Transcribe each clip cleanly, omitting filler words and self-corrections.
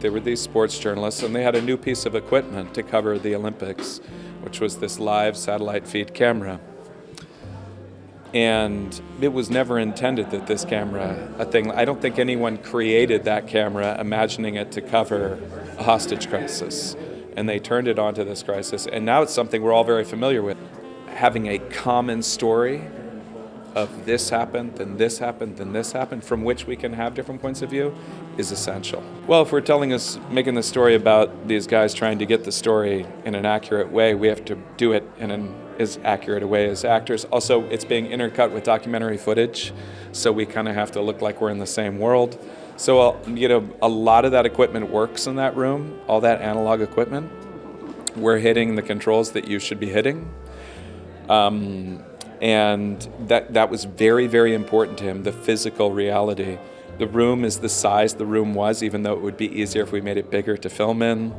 There were these sports journalists, and they had a new piece of equipment to cover the Olympics, which was this live satellite feed camera. And it was never intended that this camera, I don't think anyone created that camera imagining it to cover a hostage crisis. And they turned it onto this crisis. And now it's something we're all very familiar with. Having a common story of this happened, then this happened, then this happened, from which we can have different points of view, is essential. Well, if we're making the story about these guys trying to get the story in an accurate way, we have to do it in as accurate a way as actors. Also, it's being intercut with documentary footage, so we kind of have to look like we're in the same world. So, a lot of that equipment works in that room, all that analog equipment. We're hitting the controls that you should be hitting. And that was very, very important to him, the physical reality. The room is the size the room was, even though it would be easier if we made it bigger to film in.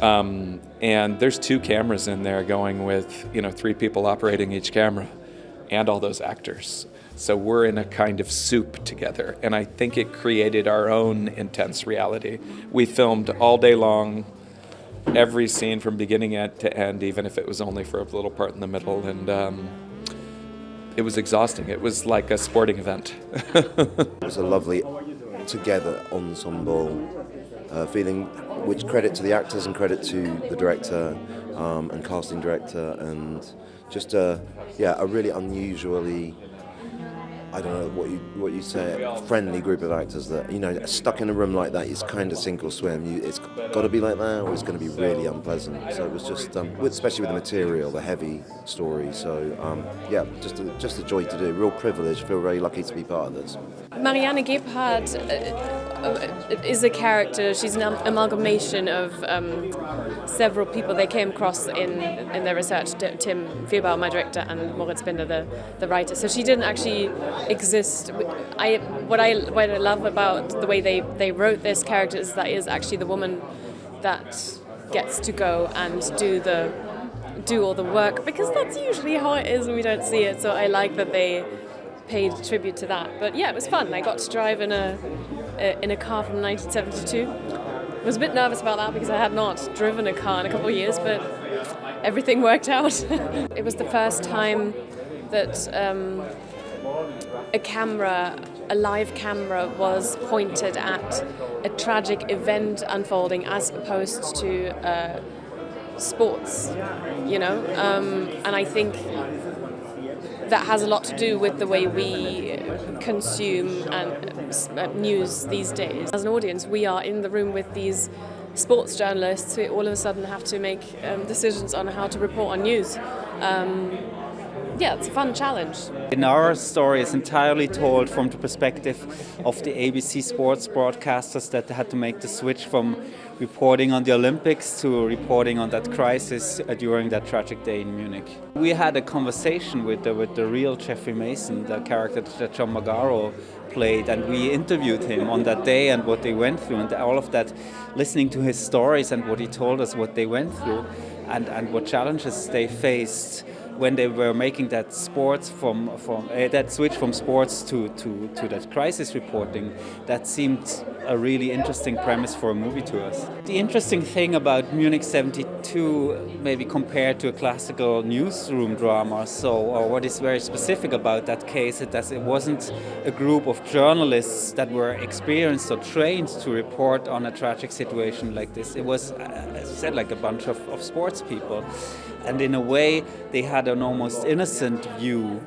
And there's 2 cameras in there going with, 3 people operating each camera and all those actors. So we're in a kind of soup together, and I think it created our own intense reality. We filmed all day long, every scene from beginning to end, even if it was only for a little part in the middle, and it was exhausting. It was like a sporting event. It was a lovely together ensemble feeling, which credit to the actors and credit to the director and casting director, and just a really unusually, I don't know what you say, friendly group of actors that, stuck in a room like that, it's kind of sink or swim. It's got to be like that, or it's going to be really unpleasant. So it was just, especially with the material, the heavy story. So just a joy to do. Real privilege. Feel very lucky to be part of this. Marianne Gebhardt is a character. She's an amalgamation of several people they came across in their research. Tim Vierbauer, my director, and Moritz Binder, the writer. So she didn't actually exist. What I love about the way they wrote this character is that is actually the woman that gets to go and do all the work, because that's usually how it is when we don't see it. So I like that they paid tribute to that. But yeah, it was fun. I got to drive in a car from 1972. I was a bit nervous about that because I had not driven a car in a couple of years, but everything worked out. It was the first time that a live camera was pointed at a tragic event unfolding as opposed to sports, and I think that has a lot to do with the way we consume news these days. As an audience, we are in the room with these sports journalists who all of a sudden have to make decisions on how to report on news. It's a fun challenge. In our story is entirely told from the perspective of the ABC sports broadcasters that had to make the switch from reporting on the Olympics to reporting on that crisis during that tragic day in Munich. We had a conversation with the real Jeffrey Mason, the character that John Magaro played, and we interviewed him on that day and what they went through, and all of that, listening to his stories and what he told us what they went through and what challenges they faced when they were making that sports from that switch from sports to that crisis reporting. That seemed a really interesting premise for a movie to us. The interesting thing about Munich 72, maybe compared to a classical newsroom drama, or what is very specific about that case, is that it wasn't a group of journalists that were experienced or trained to report on a tragic situation like this. It was, as I said, like a bunch of sports people. And in a way, they had an almost innocent view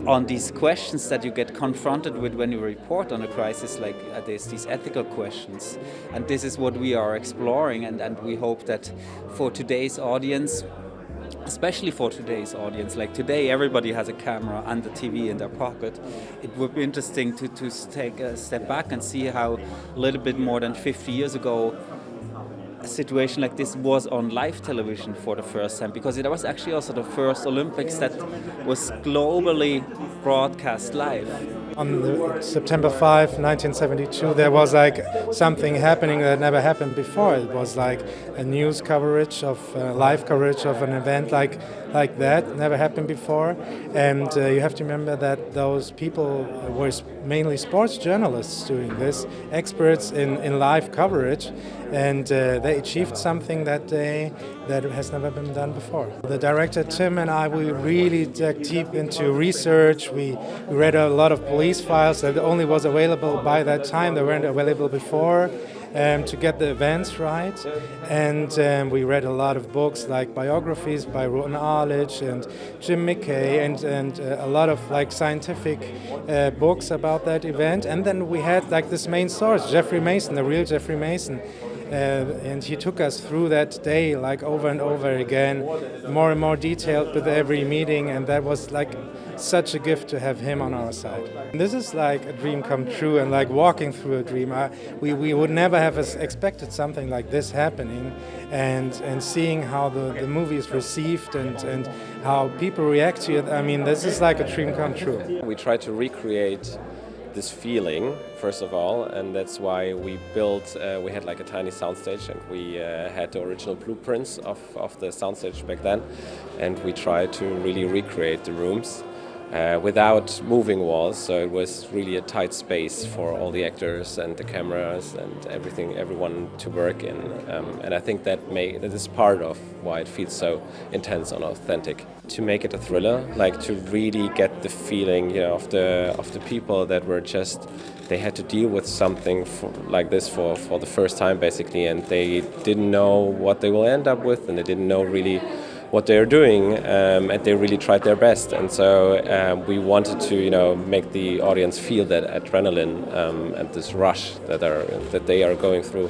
on these questions that you get confronted with when you report on a crisis like this, these ethical questions. And this is what we are exploring, and we hope that for today's audience, especially for today's audience, like today everybody has a camera and a TV in their pocket, it would be interesting to take a step back and see how a little bit more than 50 years ago a situation like this was on live television for the first time, because it was actually also the first Olympics that was globally broadcast live. On September 5, 1972, there was like something happening that never happened before. It was like a news coverage of live coverage of an event like that, never happened before. And you have to remember that those people were mainly sports journalists doing this, experts in live coverage, and they achieved something that has never been done before. The director Tim and I, we really dug deep into research. We read a lot of police files that only was available by that time. They weren't available before. To get the events right, and we read a lot of books like biographies by Ron Arledge and Jim McKay, and a lot of like scientific books about that event. And then we had like this main source, Jeffrey Mason, the real Jeffrey Mason. And he took us through that day like over and over again, more and more detailed with every meeting, and that was like such a gift to have him on our side. And this is like a dream come true, and like walking through a dream. We would never have expected something like this happening, and seeing how the movie is received and how people react to it. I mean, this is like a dream come true. We try to recreate this feeling, first of all, and that's why we built, we had like a tiny soundstage, and we had the original blueprints of the soundstage back then, and we tried to really recreate the rooms without moving walls, so it was really a tight space for all the actors and the cameras and everyone to work in, and I think that is part of why it feels so intense and authentic. To make it a thriller, like to really get the feeling, of the people that were they had to deal with something like this for the first time basically, and they didn't know what they will end up with, and they didn't know really what they're doing, and they really tried their best. And so we wanted to, make the audience feel that adrenaline and this rush that they are going through.